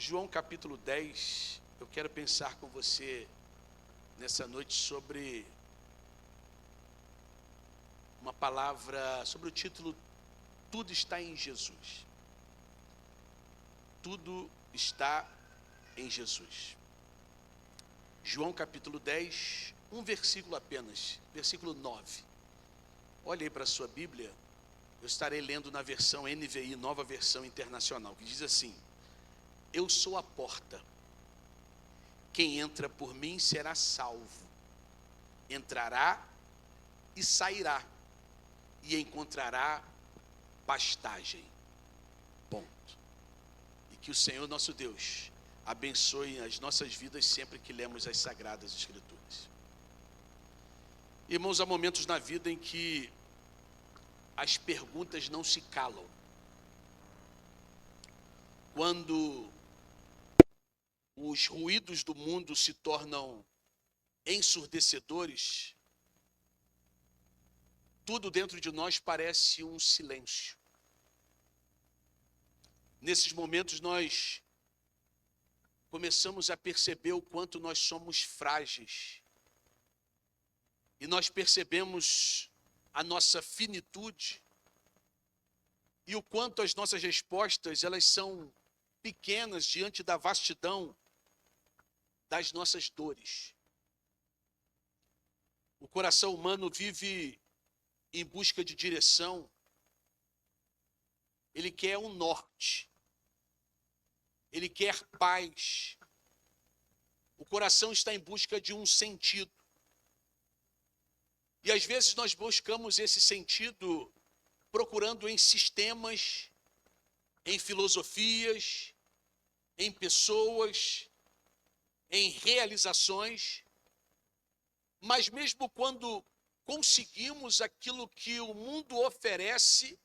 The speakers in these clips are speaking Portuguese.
João capítulo 10, eu quero pensar com você nessa noite sobre uma palavra, sobre o título Tudo está em Jesus. Tudo está em Jesus. João capítulo 10, um versículo apenas, versículo 9. Olhe aí para a sua Bíblia, eu estarei lendo na versão NVI, Nova Versão Internacional, que diz assim: eu sou a porta. Quem entra por mim será salvo. Entrará e sairá, e encontrará pastagem. Ponto. E que o Senhor nosso Deus abençoe as nossas vidas sempre que lemos as Sagradas Escrituras. Irmãos, há momentos na vida em que as perguntas não se calam. Quando os ruídos do mundo se tornam ensurdecedores, tudo dentro de nós parece um silêncio. Nesses momentos nós começamos a perceber o quanto nós somos frágeis. E nós percebemos a nossa finitude e o quanto as nossas respostas, elas são pequenas diante da vastidão das nossas dores. O coração humano vive em busca de direção. Ele quer um norte. Ele quer paz. O coração está em busca de um sentido. E às vezes nós buscamos esse sentido procurando em sistemas, em filosofias, em pessoas, em realizações. Mas mesmo quando conseguimos aquilo que o mundo oferece,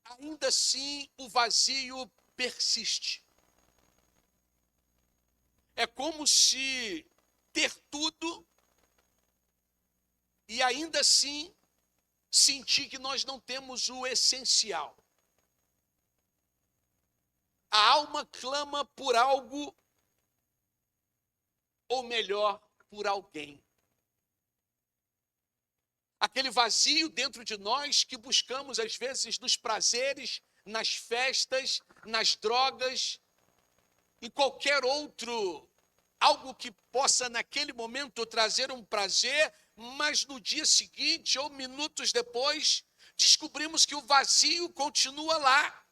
ainda assim o vazio persiste. É como se ter tudo e ainda assim sentir que nós não temos o essencial. A alma clama por algo, ou melhor, por alguém. Aquele vazio dentro de nós que buscamos às vezes nos prazeres, nas festas, nas drogas, em qualquer outro, algo que possa naquele momento trazer um prazer, mas no dia seguinte ou minutos depois, descobrimos que o vazio continua lá.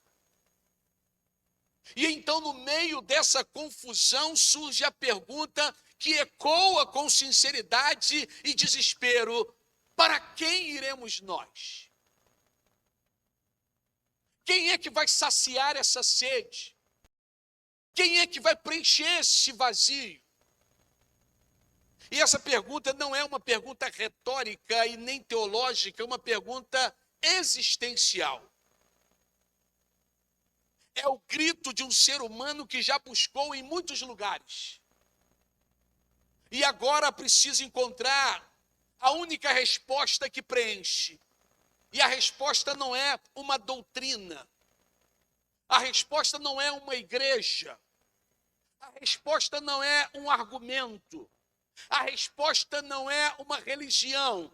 E então, no meio dessa confusão, surge a pergunta que ecoa com sinceridade e desespero: para quem iremos nós? Quem é que vai saciar essa sede? Quem é que vai preencher esse vazio? E essa pergunta não é uma pergunta retórica e nem teológica, é uma pergunta existencial. É o grito de um ser humano que já buscou em muitos lugares. E agora precisa encontrar a única resposta que preenche. E a resposta não é uma doutrina. A resposta não é uma igreja. A resposta não é um argumento. A resposta não é uma religião.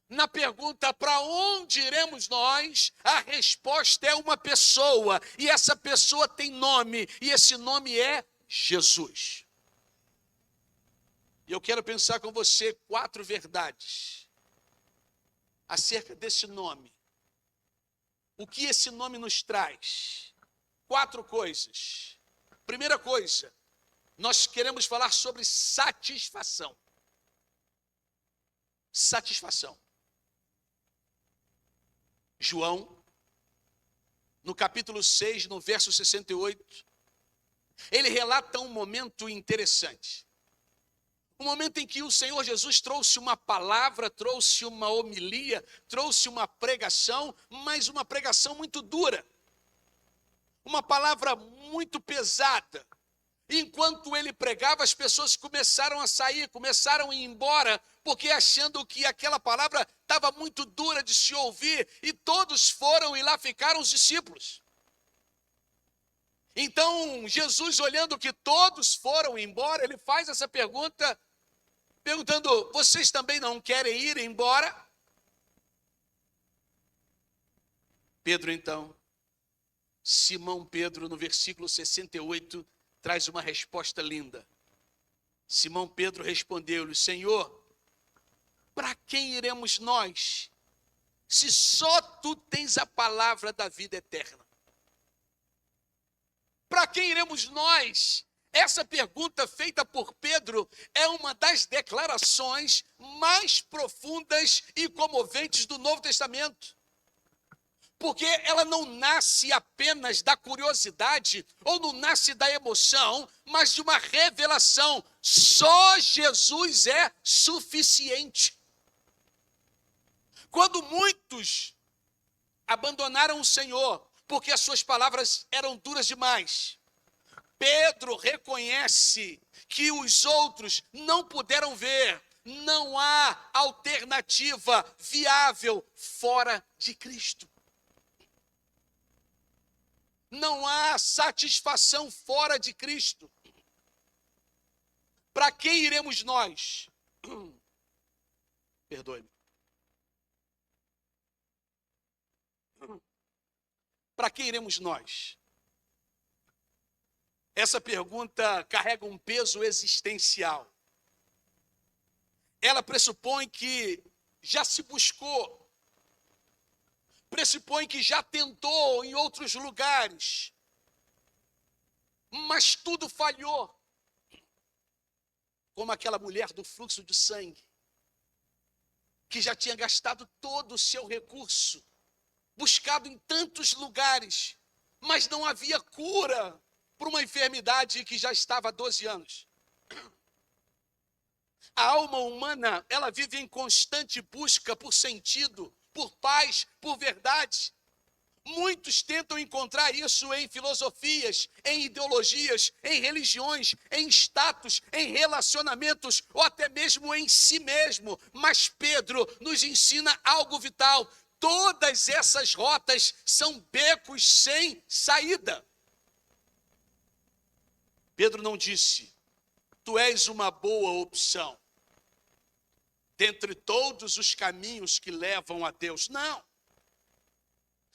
Na pergunta para onde iremos nós, a resposta é uma pessoa. E essa pessoa tem nome. E esse nome é Jesus. E eu quero pensar com você 4 verdades acerca desse nome. O que esse nome nos traz? 4 coisas. Primeira coisa, nós queremos falar sobre satisfação. Satisfação. João, no capítulo 6, no verso 68, ele relata um momento interessante. Um momento em que o Senhor Jesus trouxe uma palavra, trouxe uma homilia, trouxe uma pregação, mas uma pregação muito dura. Uma palavra muito pesada. Enquanto ele pregava, as pessoas começaram a sair, começaram a ir embora, porque achando que aquela palavra estava muito dura de se ouvir, e todos foram e lá ficaram os discípulos. Então, Jesus, olhando que todos foram embora, ele faz essa pergunta, perguntando: vocês também não querem ir embora? Pedro, então, Simão Pedro, no versículo 68, traz uma resposta linda. Simão Pedro respondeu-lhe: Senhor, para quem iremos nós, se só tu tens a palavra da vida eterna? Para quem iremos nós? Essa pergunta feita por Pedro é uma das declarações mais profundas e comoventes do Novo Testamento. Porque ela não nasce apenas da curiosidade ou não nasce da emoção, mas de uma revelação. Só Jesus é suficiente. Quando muitos abandonaram o Senhor, porque as suas palavras eram duras demais, Pedro reconhece que os outros não puderam ver. Não há alternativa viável fora de Cristo. Não há satisfação fora de Cristo. Para quem iremos nós? Perdoe-me. Para quem iremos nós? Essa pergunta carrega um peso existencial. Ela pressupõe que já se buscou, pressupõe que já tentou em outros lugares, mas tudo falhou. Como aquela mulher do fluxo de sangue, que já tinha gastado todo o seu recurso, buscado em tantos lugares, mas não havia cura para uma enfermidade que já estava há 12 anos. A alma humana, ela vive em constante busca por sentido, por paz, por verdade. Muitos tentam encontrar isso em filosofias, em ideologias, em religiões, em status, em relacionamentos ou até mesmo em si mesmo. Mas Pedro nos ensina algo vital. Todas essas rotas são becos sem saída. Pedro não disse: tu és uma boa opção dentre todos os caminhos que levam a Deus. Não.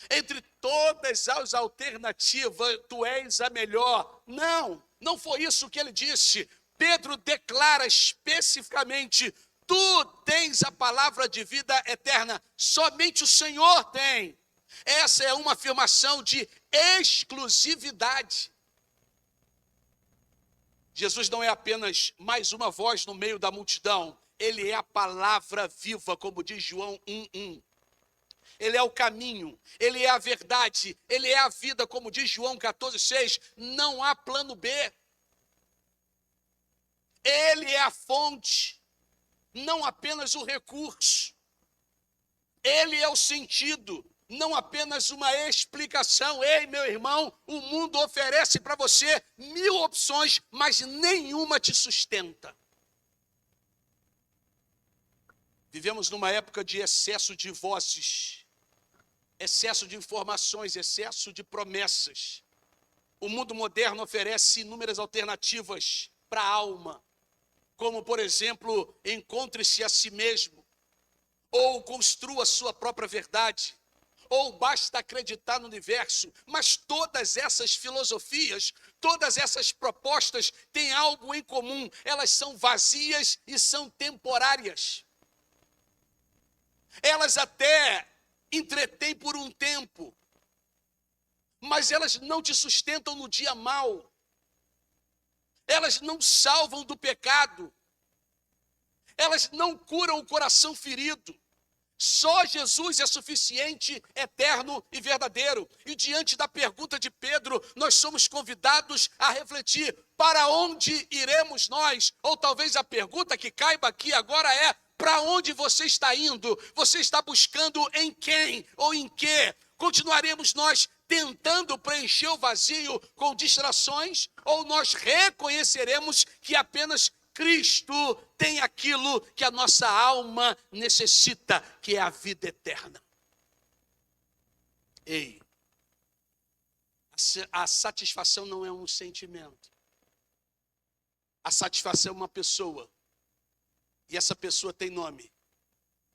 Entre todas as alternativas, tu és a melhor. Não, não foi isso que ele disse. Pedro declara especificamente: tu tens a palavra de vida eterna, somente o Senhor tem. Essa é uma afirmação de exclusividade. Jesus não é apenas mais uma voz no meio da multidão, ele é a palavra viva, como diz João 1:1. Ele é o caminho, ele é a verdade, ele é a vida, como diz João 14:6. Não há plano B. Ele é a fonte, não apenas o recurso. Ele é o sentido, não apenas uma explicação. Ei, meu irmão, o mundo oferece para você 1000 opções, mas nenhuma te sustenta. Vivemos numa época de excesso de vozes, excesso de informações, excesso de promessas. O mundo moderno oferece inúmeras alternativas para a alma, como, por exemplo, encontre-se a si mesmo, ou construa a sua própria verdade, ou basta acreditar no universo. Mas todas essas filosofias, todas essas propostas têm algo em comum: elas são vazias e são temporárias. Elas até entretêm por um tempo, mas elas não te sustentam no dia mau. Elas não salvam do pecado. Elas não curam o coração ferido. Só Jesus é suficiente, eterno e verdadeiro. E diante da pergunta de Pedro, nós somos convidados a refletir: para onde iremos nós? Ou talvez a pergunta que caiba aqui agora é: para onde você está indo? Você está buscando em quem ou em quê? Continuaremos nós tentando preencher o vazio com distrações? Ou nós reconheceremos que apenas Cristo tem aquilo que a nossa alma necessita, que é a vida eterna? Ei, a A satisfação não é um sentimento. A satisfação é uma pessoa. E essa pessoa tem nome.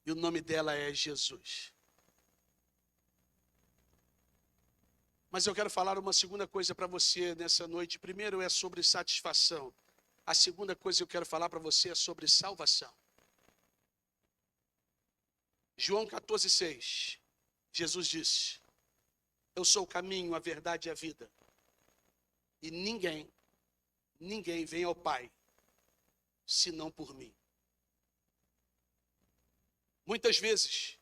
E o nome dela é Jesus. Mas eu quero falar uma segunda coisa para você nessa noite. Primeiro é sobre satisfação. A segunda coisa que eu quero falar para você é sobre salvação. João 14,6. Jesus disse: eu sou o caminho, a verdade e a vida. E ninguém vem ao Pai, senão por mim. Muitas vezes,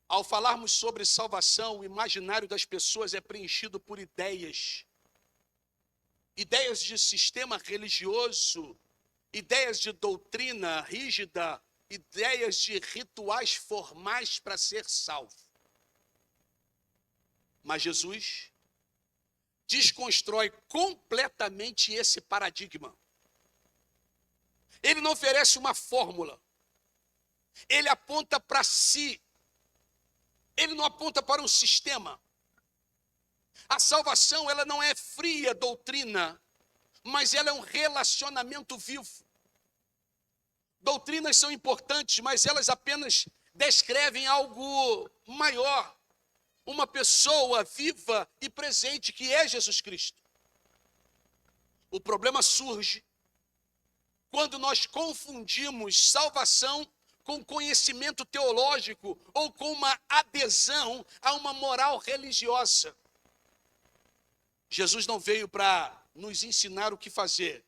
ao falarmos sobre salvação, o imaginário das pessoas é preenchido por ideias. Ideias de sistema religioso, ideias de doutrina rígida, ideias de rituais formais para ser salvo. Mas Jesus desconstrói completamente esse paradigma. Ele não oferece uma fórmula. Ele aponta para si. Ele não aponta para um sistema. A salvação, ela não é fria doutrina, mas ela é um relacionamento vivo. Doutrinas são importantes, mas elas apenas descrevem algo maior. Uma pessoa viva e presente que é Jesus Cristo. O problema surge quando nós confundimos salvação com conhecimento teológico ou com uma adesão a uma moral religiosa. Jesus não veio para nos ensinar o que fazer.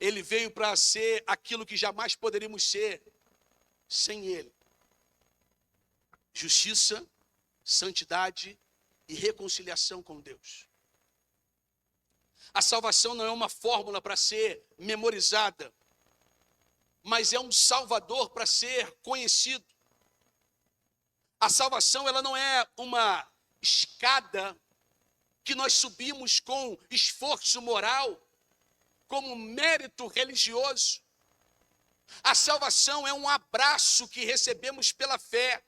Ele veio para ser aquilo que jamais poderíamos ser sem Ele. Justiça, santidade e reconciliação com Deus. A salvação não é uma fórmula para ser memorizada, mas é um Salvador para ser conhecido. A salvação, ela não é uma escada que nós subimos com esforço moral, como mérito religioso. A salvação é um abraço que recebemos pela fé.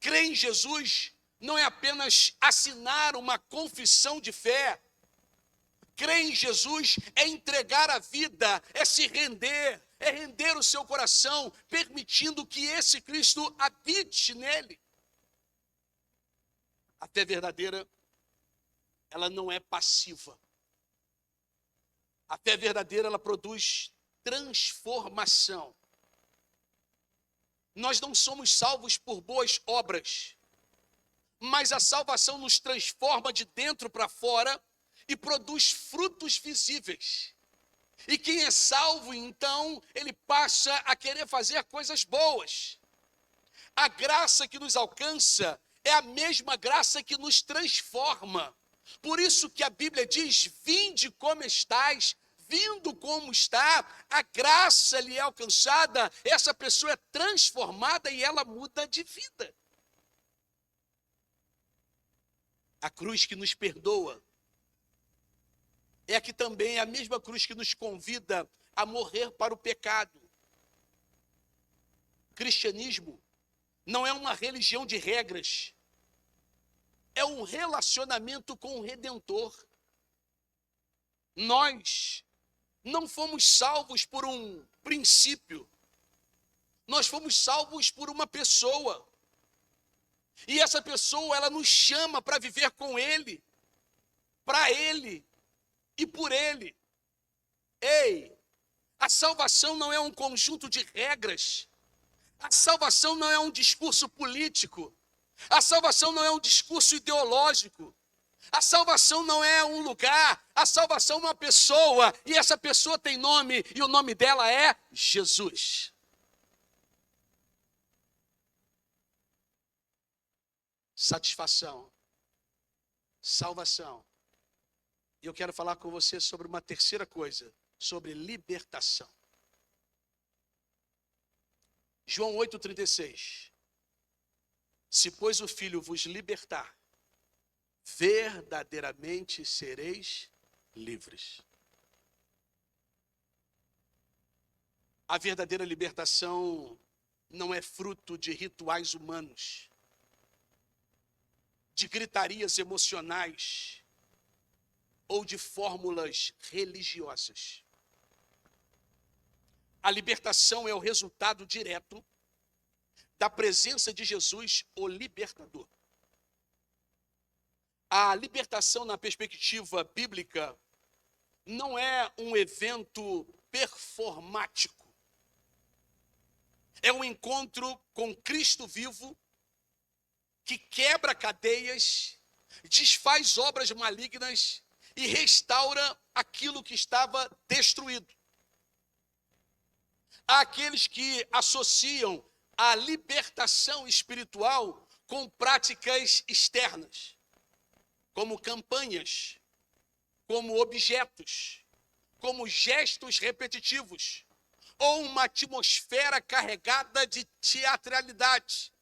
Crer em Jesus não é apenas assinar uma confissão de fé. Crer em Jesus é entregar a vida, é se render, é render o seu coração, permitindo que esse Cristo habite nele. A fé verdadeira, ela não é passiva. A fé verdadeira, ela produz transformação. Nós não somos salvos por boas obras, mas a salvação nos transforma de dentro para fora e produz frutos visíveis. E quem é salvo, então, ele passa a querer fazer coisas boas. A graça que nos alcança é a mesma graça que nos transforma. Por isso que a Bíblia diz: vinde como estais. Vindo como está, a graça lhe é alcançada, essa pessoa é transformada e ela muda de vida. A cruz que nos perdoa é aqui também a mesma cruz que nos convida a morrer para o pecado. Cristianismo não é uma religião de regras, é um relacionamento com o Redentor. Nós não fomos salvos por um princípio, nós fomos salvos por uma pessoa. E essa pessoa, ela nos chama para viver com Ele, para Ele e por Ele. Ei, a salvação não é um conjunto de regras, a salvação não é um discurso político, a salvação não é um discurso ideológico. A salvação não é um lugar, a salvação é uma pessoa, e essa pessoa tem nome, e o nome dela é Jesus. Satisfação, salvação. E eu quero falar com você sobre uma terceira coisa, sobre libertação. João 8,36. Se, pois, o Filho vos libertar, verdadeiramente sereis livres. A verdadeira libertação não é fruto de rituais humanos. de gritarias emocionais ou de fórmulas religiosas. A libertação é o resultado direto da presença de Jesus, o libertador. A libertação, na perspectiva bíblica, não é um evento performático. É um encontro com Cristo vivo, que quebra cadeias, desfaz obras malignas e restaura aquilo que estava destruído. Há aqueles que associam a libertação espiritual com práticas externas, como campanhas, como objetos, como gestos repetitivos, ou uma atmosfera carregada de teatralidade.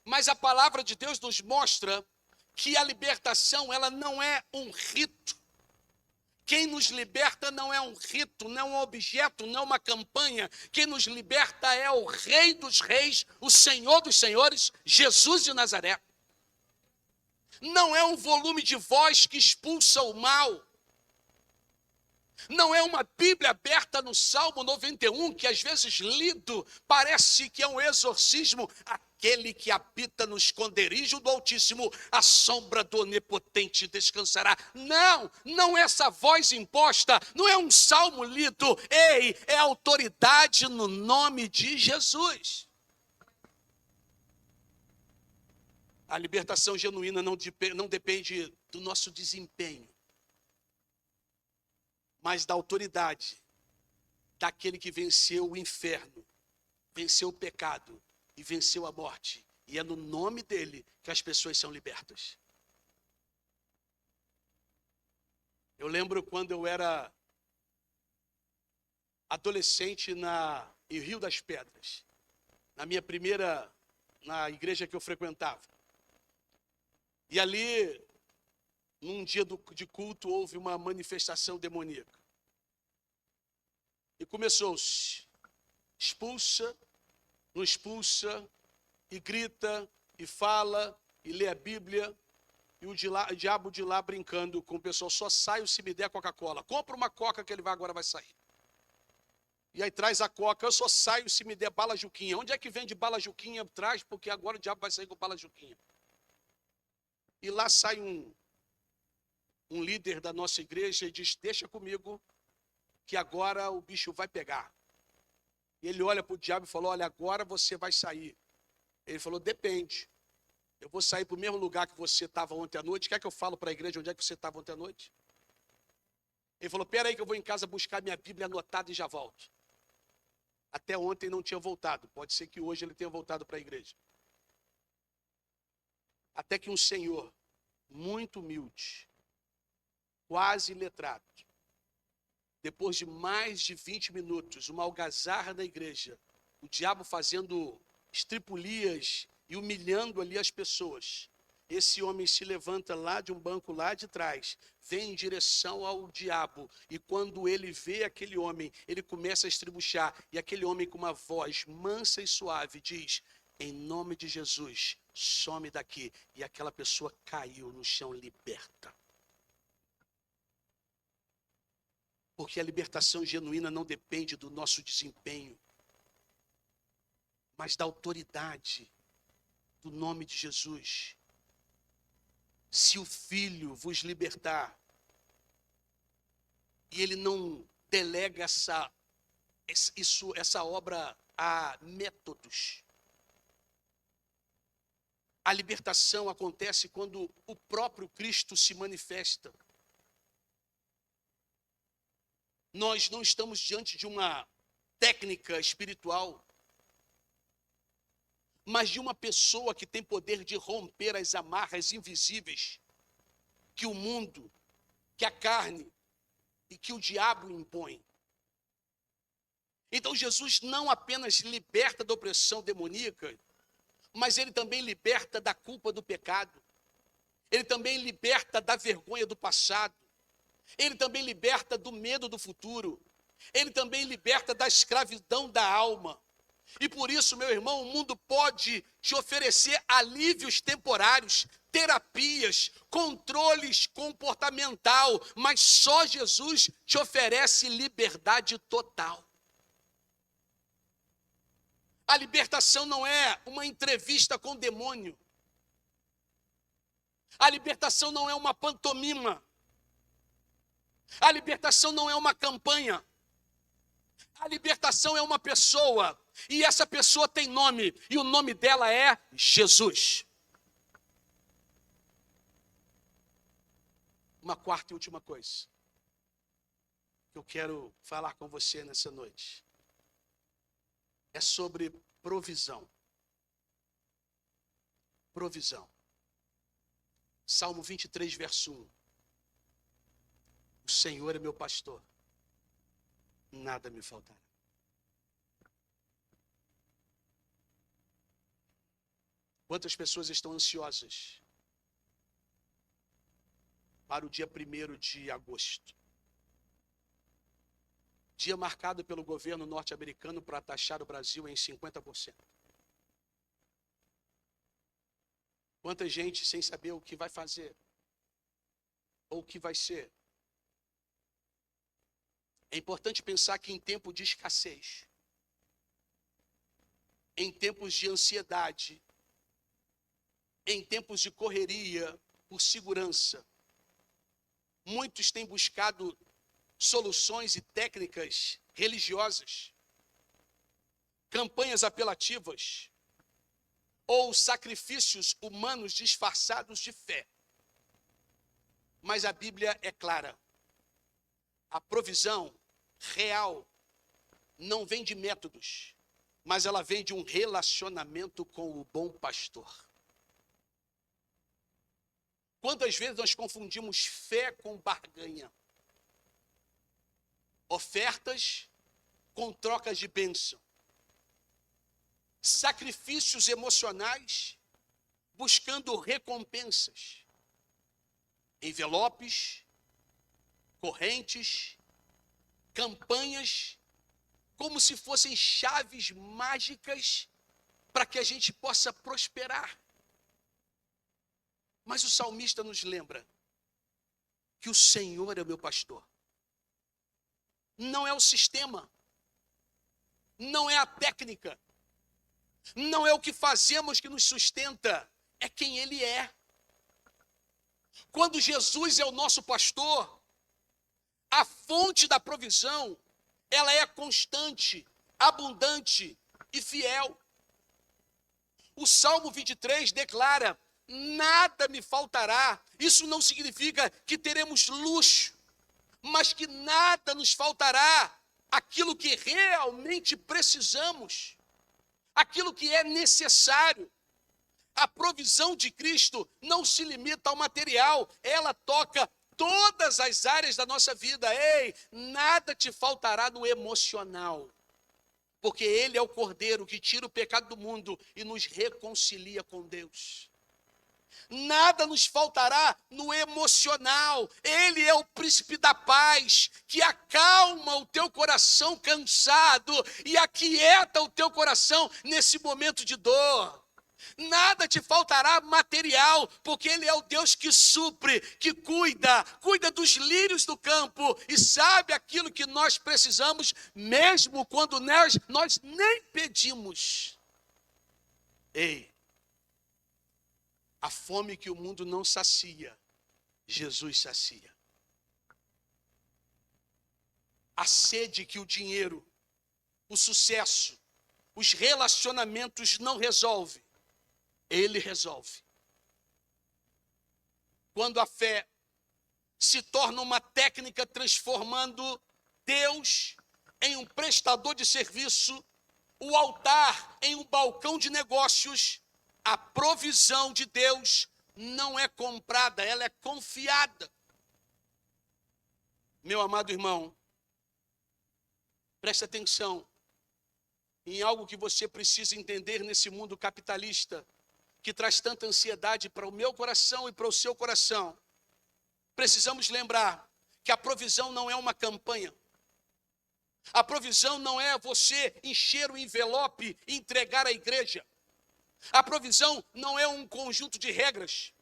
Mas a palavra de Deus nos mostra que a libertação, ela não é um rito. Quem nos liberta não é um rito, não é um objeto, não é uma campanha. Quem nos liberta é o Rei dos Reis, o Senhor dos Senhores, Jesus de Nazaré. Não é um volume de voz que expulsa o mal. Não é uma Bíblia aberta no Salmo 91, que às vezes lido parece que é um exorcismo. Aquele que habita no esconderijo do Altíssimo, a sombra do Onipotente descansará. Não é essa voz imposta, não é um salmo lido. Ei, é autoridade no nome de Jesus. A libertação genuína não depende do nosso desempenho, mas da autoridade daquele que venceu o inferno, venceu o pecado e venceu a morte. E é no nome dele que as pessoas são libertas. Eu lembro quando eu era adolescente em Rio das Pedras, na igreja que eu frequentava. E ali, num dia de culto, houve uma manifestação demoníaca. E começou-se, expulsa, não expulsa, e grita, e fala, e lê a Bíblia, e o diabo de lá brincando com o pessoal, só saio se me der Coca-Cola. Compra uma Coca que ele agora vai sair. E aí traz a Coca, eu só saio se me der bala Juquinha. Onde é que vende bala Juquinha? Traz, porque agora o diabo vai sair com bala Juquinha. E lá sai um líder da nossa igreja e diz, deixa comigo, que agora o bicho vai pegar. E ele olha para o diabo e falou, olha, agora você vai sair. Ele falou, depende. Eu vou sair para o mesmo lugar que você estava ontem à noite. Quer que eu falo para a igreja onde é que você estava ontem à noite? Ele falou, peraí que eu vou em casa buscar minha Bíblia anotada e já volto. Até ontem não tinha voltado. Pode ser que hoje ele tenha voltado para a igreja. Até que um senhor, muito humilde, quase letrado, depois de mais de 20 minutos, uma algazarra da igreja, o diabo fazendo estripulias e humilhando ali as pessoas, esse homem se levanta lá de um banco lá de trás, vem em direção ao diabo, e quando ele vê aquele homem, ele começa a estribuchar, e aquele homem com uma voz mansa e suave diz, em nome de Jesus, some daqui. E aquela pessoa caiu no chão liberta. Porque a libertação genuína não depende do nosso desempenho, mas da autoridade do nome de Jesus. Se o Filho vos libertar, e ele não delega essa obra a métodos. A libertação acontece quando o próprio Cristo se manifesta. Nós não estamos diante de uma técnica espiritual, mas de uma pessoa que tem poder de romper as amarras invisíveis que o mundo, que a carne e que o diabo impõe. Então Jesus não apenas liberta da opressão demoníaca, mas ele também liberta da culpa do pecado. Ele também liberta da vergonha do passado. Ele também liberta do medo do futuro. Ele também liberta da escravidão da alma. E por isso, meu irmão, o mundo pode te oferecer alívios temporários, terapias, controles comportamental, mas só Jesus te oferece liberdade total. A libertação não é uma entrevista com o demônio. A libertação não é uma pantomima. A libertação não é uma campanha. A libertação é uma pessoa. E essa pessoa tem nome. E o nome dela é Jesus. Uma quarta e última coisa que eu quero falar com você nessa noite é sobre provisão. Provisão. Salmo 23, verso 1. O Senhor é meu pastor, nada me faltará. Quantas pessoas estão ansiosas para o dia 1º de agosto? Dia marcado pelo governo norte-americano para taxar o Brasil em 50%. Quanta gente sem saber o que vai fazer, ou o que vai ser. É importante pensar que em tempo de escassez, em tempos de ansiedade, em tempos de correria por segurança, muitos têm buscado soluções e técnicas religiosas, campanhas apelativas ou sacrifícios humanos disfarçados de fé. Mas a Bíblia é clara. A provisão real não vem de métodos, mas ela vem de um relacionamento com o bom pastor. Quantas vezes nós confundimos fé com barganha? Ofertas com trocas de bênção. Sacrifícios emocionais buscando recompensas. Envelopes, correntes, campanhas, como se fossem chaves mágicas para que a gente possa prosperar. Mas o salmista nos lembra que o Senhor é o meu pastor. Não é o sistema, não é a técnica, não é o que fazemos que nos sustenta, é quem Ele é. Quando Jesus é o nosso pastor, a fonte da provisão, ela é constante, abundante e fiel. O Salmo 23 declara: nada me faltará. Isso não significa que teremos luxo, mas que nada nos faltará. Aquilo que realmente precisamos, aquilo que é necessário. A provisão de Cristo não se limita ao material, ela toca todas as áreas da nossa vida. Ei, nada te faltará no emocional, porque Ele é o Cordeiro que tira o pecado do mundo e nos reconcilia com Deus. Nada nos faltará no emocional. Ele é o príncipe da paz, que acalma o teu coração cansado e aquieta o teu coração nesse momento de dor. Nada te faltará material, porque Ele é o Deus que supre, que cuida dos lírios do campo e sabe aquilo que nós precisamos, mesmo quando nós nem pedimos. Ei, a fome que o mundo não sacia, Jesus sacia. A sede que o dinheiro, o sucesso, os relacionamentos não resolvem, Ele resolve. Quando a fé se torna uma técnica transformando Deus em um prestador de serviço, o altar em um balcão de negócios, a provisão de Deus não é comprada, ela é confiada. Meu amado irmão, preste atenção em algo que você precisa entender nesse mundo capitalista, que traz tanta ansiedade para o meu coração e para o seu coração. Precisamos lembrar que a provisão não é uma campanha. A provisão não é você encher o envelope e entregar à igreja. A provisão não é um conjunto de regras.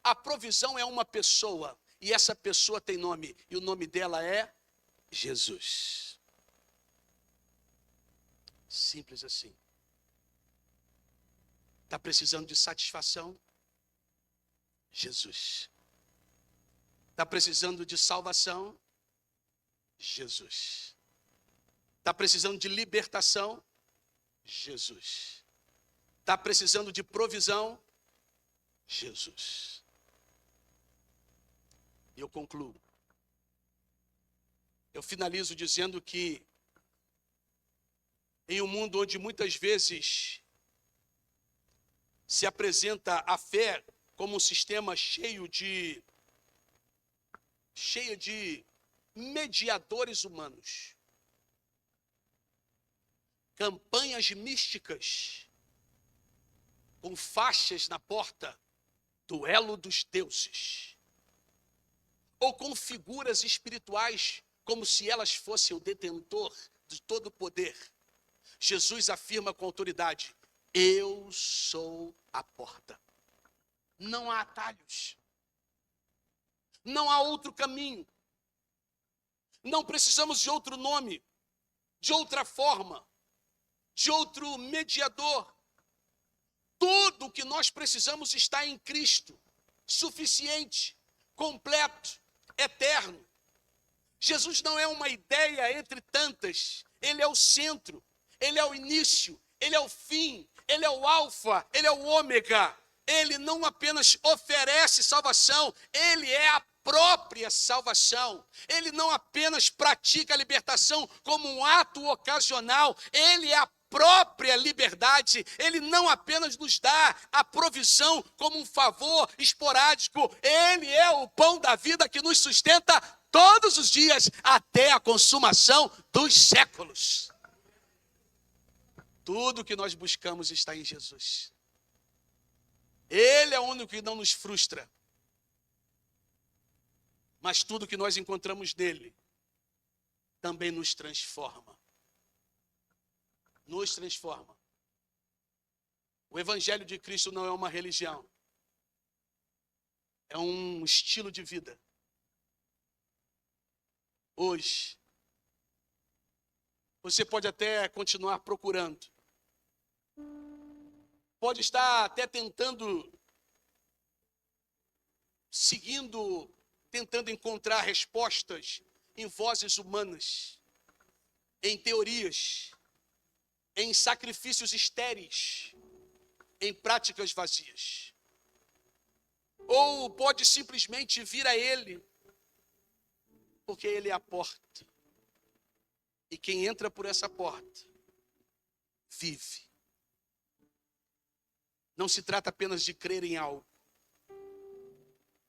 A provisão é uma pessoa, e essa pessoa tem nome, e o nome dela é Jesus. Simples assim. Está precisando de satisfação? Jesus. Está precisando de salvação? Jesus. Está precisando de libertação? Jesus. Está precisando de provisão? Jesus. E eu concluo. Eu finalizo dizendo que em um mundo onde muitas vezes se apresenta a fé como um sistema cheio de mediadores humanos, campanhas místicas com faixas na porta, duelo dos deuses, ou com figuras espirituais como se elas fossem o detentor de todo o poder. Jesus afirma com autoridade: eu sou a porta. Não há atalhos. Não há outro caminho. Não precisamos de outro nome, de outra forma, de outro mediador. Tudo o que nós precisamos está em Cristo, suficiente, completo, eterno. Jesus não é uma ideia entre tantas, ele é o centro, ele é o início, ele é o fim, ele é o alfa, ele é o ômega. Ele não apenas oferece salvação, ele é a própria salvação. Ele não apenas pratica a libertação como um ato ocasional, ele é a própria liberdade. Ele não apenas nos dá a provisão como um favor esporádico, ele é o pão da vida que nos sustenta todos os dias até a consumação dos séculos. Tudo que nós buscamos está em Jesus. Ele é o único que não nos frustra. Mas tudo que nós encontramos nele também nos transforma. Nos transforma. O Evangelho de Cristo não é uma religião. É um estilo de vida. Hoje, você pode até continuar procurando. Pode estar até tentando encontrar respostas em vozes humanas, em teorias, em sacrifícios estéreis, em práticas vazias. Ou pode simplesmente vir a Ele, porque Ele é a porta. E quem entra por essa porta, vive. Não se trata apenas de crer em algo.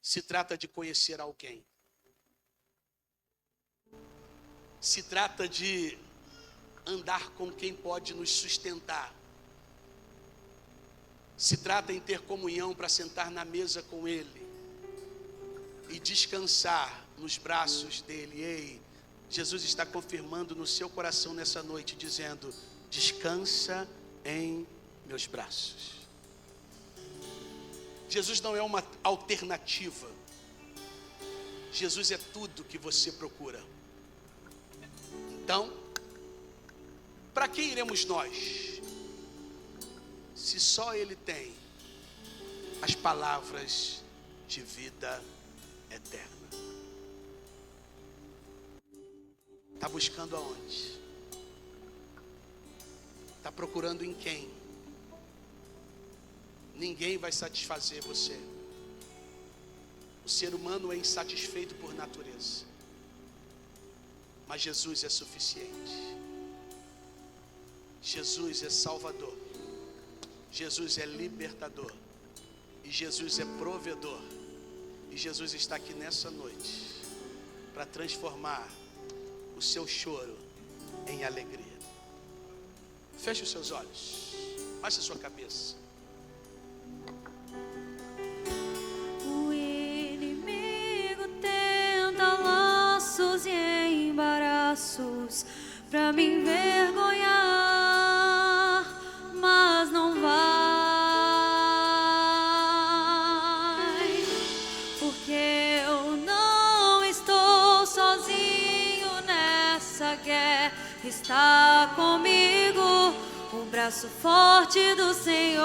Se trata de conhecer alguém. Se trata de andar com quem pode nos sustentar. Se trata em ter comunhão para sentar na mesa com Ele e descansar nos braços dele. Ei, Jesus está confirmando no seu coração nessa noite, dizendo: descansa em meus braços. Jesus não é uma alternativa. Jesus é tudo que você procura. Então, para que iremos nós? Se só Ele tem as palavras de vida eterna. Está buscando aonde? Está procurando em quem? Ninguém vai satisfazer você. O ser humano é insatisfeito por natureza. Mas Jesus é suficiente. Jesus é Salvador. Jesus é libertador. E Jesus é provedor. E Jesus está aqui nessa noite para transformar o seu choro em alegria. Feche os seus olhos. Baixe a sua cabeça. O inimigo tenta laços e embaraços pra me envergonhar, mas não vai, porque eu não estou sozinho nessa guerra. Está comigo o braço forte do Senhor,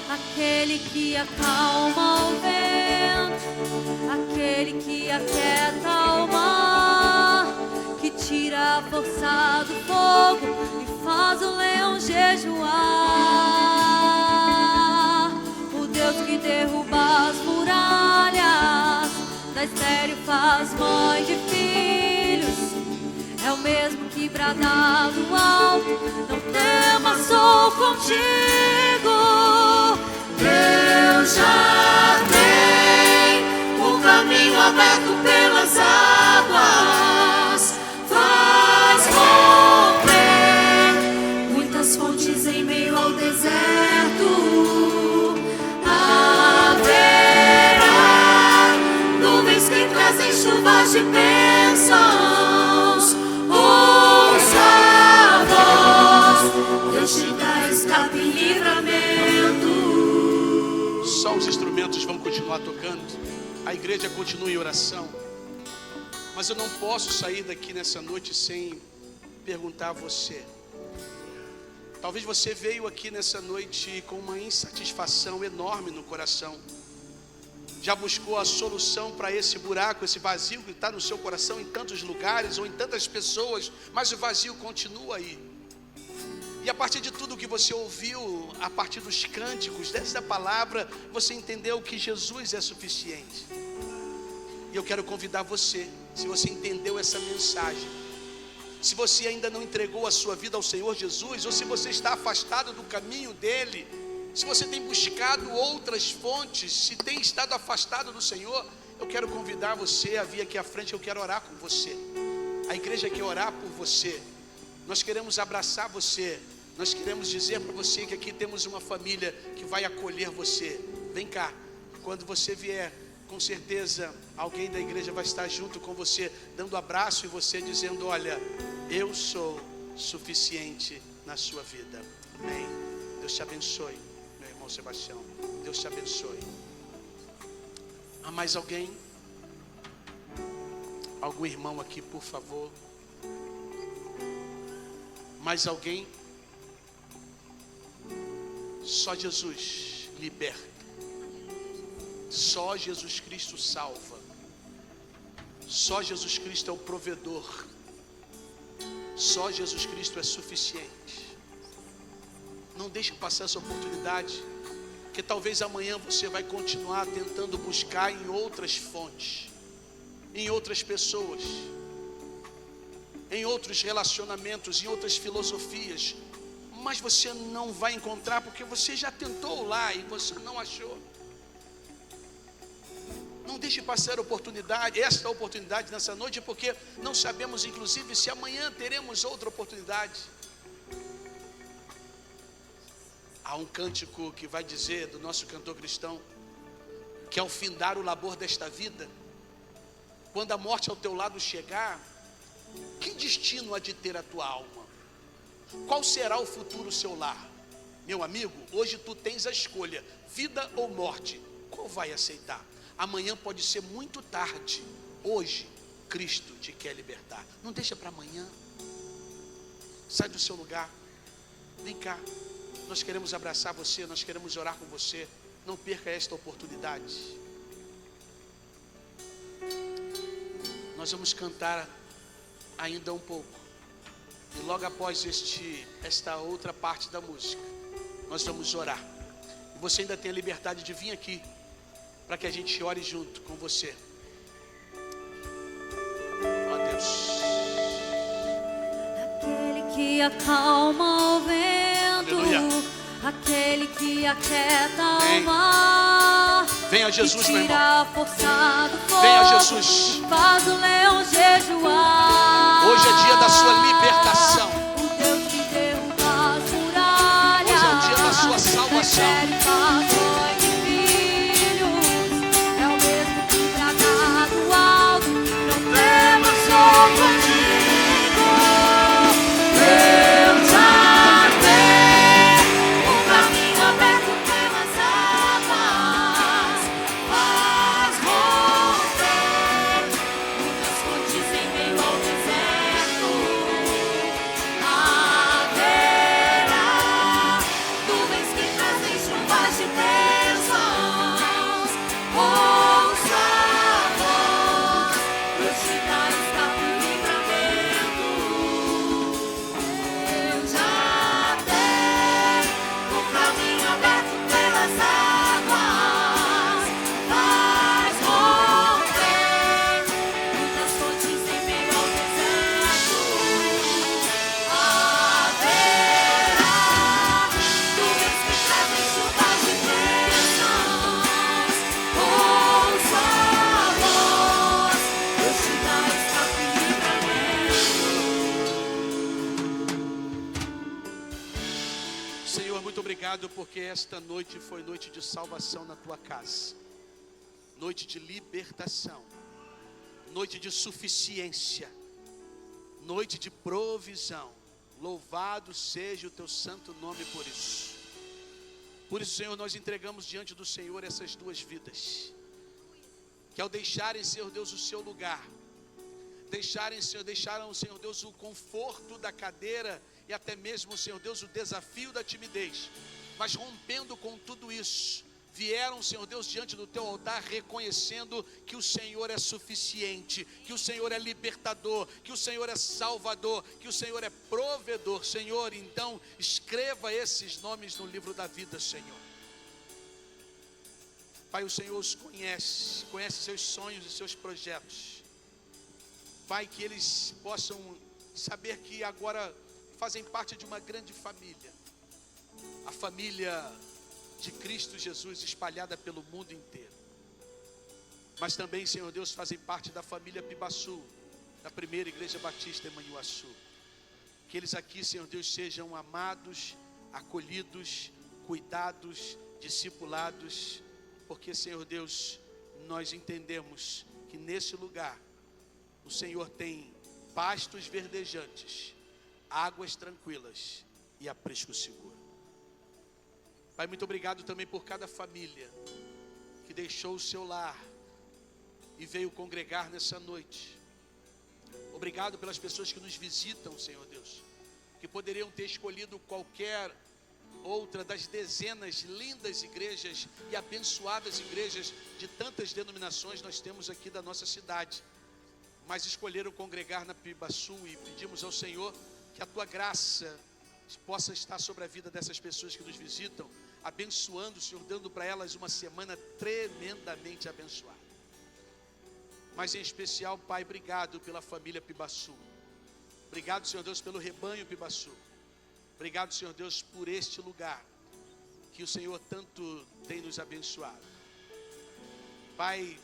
aquele que acalma o vento, aquele que aquieta o mar, que tira a força do fogo e faz o leão jejuar. O Deus que derruba as muralhas, da estéril faz mãe de filhos, é o mesmo que brada do alto: não temas, sou contigo. Deus já tem o caminho aberto pelas águas, faz romper muitas fontes em meio ao deserto. Haverá nuvens que trazem chuvas de bênçãos. Ouça a voz, Deus te dá escape e livramento. Só os instrumentos vão continuar tocando, a igreja continua em oração, mas eu não posso sair daqui nessa noite sem perguntar a você. Talvez você veio aqui nessa noite com uma insatisfação enorme no coração, já buscou a solução para esse buraco, esse vazio que está no seu coração em tantos lugares ou em tantas pessoas, mas o vazio continua aí. E a partir de tudo que você ouviu, a partir dos cânticos, dessa palavra, você entendeu que Jesus é suficiente. E eu quero convidar você, se você entendeu essa mensagem, se você ainda não entregou a sua vida ao Senhor Jesus, ou se você está afastado do caminho dele, se você tem buscado outras fontes, se tem estado afastado do Senhor, eu quero convidar você a vir aqui à frente. Eu quero orar com você. A igreja quer orar por você. Nós queremos abraçar você. Nós queremos dizer para você que aqui temos uma família que vai acolher você. Vem cá. Quando você vier, com certeza alguém da igreja vai estar junto com você, dando abraço em você, dizendo: olha, eu sou suficiente na sua vida. Amém. Deus te abençoe, meu irmão Sebastião. Deus te abençoe. Há mais alguém? Algum irmão aqui, por favor? Mais alguém? Só Jesus liberta. Só Jesus Cristo salva. Só Jesus Cristo é o provedor. Só Jesus Cristo é suficiente. Não deixe passar essa oportunidade, porque talvez amanhã você vai continuar tentando buscar em outras fontes, em outras pessoas, em outros relacionamentos, em outras filosofias, mas você não vai encontrar, porque você já tentou lá e você não achou. Não deixe passar a oportunidade, esta oportunidade nessa noite, porque não sabemos inclusive se amanhã teremos outra oportunidade. Há um cântico que vai dizer, do nosso cantor cristão, que ao findar o labor desta vida, quando a morte ao teu lado chegar, que destino há de ter a tua alma? Qual será o futuro seu lar? Meu amigo, hoje tu tens a escolha, vida ou morte. Qual vai aceitar? Amanhã pode ser muito tarde. Hoje, Cristo te quer libertar. Não deixa para amanhã. Sai do seu lugar. Vem cá. Nós queremos abraçar você, nós queremos orar com você. Não perca esta oportunidade. Nós vamos cantar ainda um pouco. E logo após esta outra parte da música, nós vamos orar. E você ainda tem a liberdade de vir aqui, para que a gente ore junto com você. Ó Deus. Aquele que acalma o vento, Aleluia. Aquele que aquieta o mar. Venha Jesus, meu irmão. Tira a força do fogo, Venha Jesus. faz o leão jejuar. Hoje é dia da sua libertação. O Deus que derruba as muralhas. Hoje é o dia da sua salvação. Prefere faz mãe de filhos, é o mesmo que brada do alto. Não temas, sou obrigado porque esta noite foi noite de salvação na tua casa, noite de libertação, noite de suficiência, noite de provisão. Louvado seja o teu santo nome por isso. Por isso, Senhor, nós entregamos diante do Senhor essas duas vidas, que ao deixarem, Senhor Deus, o seu lugar, deixaram, Senhor Deus, o conforto da cadeira e até mesmo, Senhor Deus, o desafio da timidez, mas rompendo com tudo isso, vieram, Senhor Deus, diante do teu altar, reconhecendo que o Senhor é suficiente, que o Senhor é libertador, que o Senhor é salvador, que o Senhor é provedor. Senhor, então, escreva esses nomes no livro da vida, Senhor. Pai, o Senhor os conhece seus sonhos e seus projetos. Pai, que eles possam saber que agora fazem parte de uma grande família, a família de Cristo Jesus espalhada pelo mundo inteiro. Mas também, Senhor Deus, fazem parte da família Pibaçu, da primeira igreja batista em Manhuaçu. Que eles aqui, Senhor Deus, sejam amados, acolhidos, cuidados, discipulados, porque, Senhor Deus, nós entendemos que nesse lugar o Senhor tem pastos verdejantes, águas tranquilas e aprisco seguro. Pai, muito obrigado também por cada família que deixou o seu lar e veio congregar nessa noite. Obrigado pelas pessoas que nos visitam, Senhor Deus, que poderiam ter escolhido qualquer outra das dezenas lindas igrejas e abençoadas igrejas de tantas denominações nós temos aqui da nossa cidade, mas escolheram congregar na Pibaçu, e pedimos ao Senhor que a tua graça possa estar sobre a vida dessas pessoas que nos visitam, abençoando, Senhor, dando para elas uma semana tremendamente abençoada. Mas em especial, Pai, obrigado pela família Pibaçu. Obrigado, Senhor Deus, pelo rebanho Pibaçu. Obrigado, Senhor Deus, por este lugar que o Senhor tanto tem nos abençoado. Pai,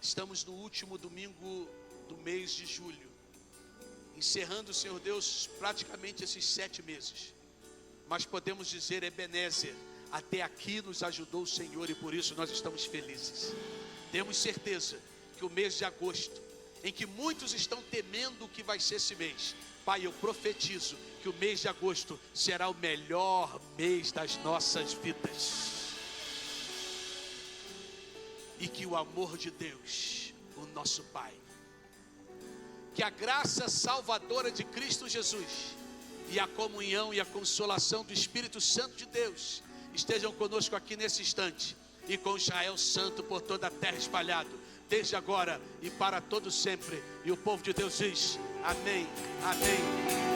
estamos no último domingo do mês de julho, encerrando, Senhor Deus, praticamente esses 7 meses. Mas podemos dizer, Ebenezer, até aqui nos ajudou o Senhor e por isso nós estamos felizes. Temos certeza que o mês de agosto, em que muitos estão temendo o que vai ser esse mês, Pai, eu profetizo que o mês de agosto será o melhor mês das nossas vidas. E que o amor de Deus, o nosso Pai, que a graça salvadora de Cristo Jesus e a comunhão e a consolação do Espírito Santo de Deus estejam conosco aqui nesse instante e com Israel santo por toda a terra espalhado, desde agora e para todo sempre. E o povo de Deus diz: amém, amém.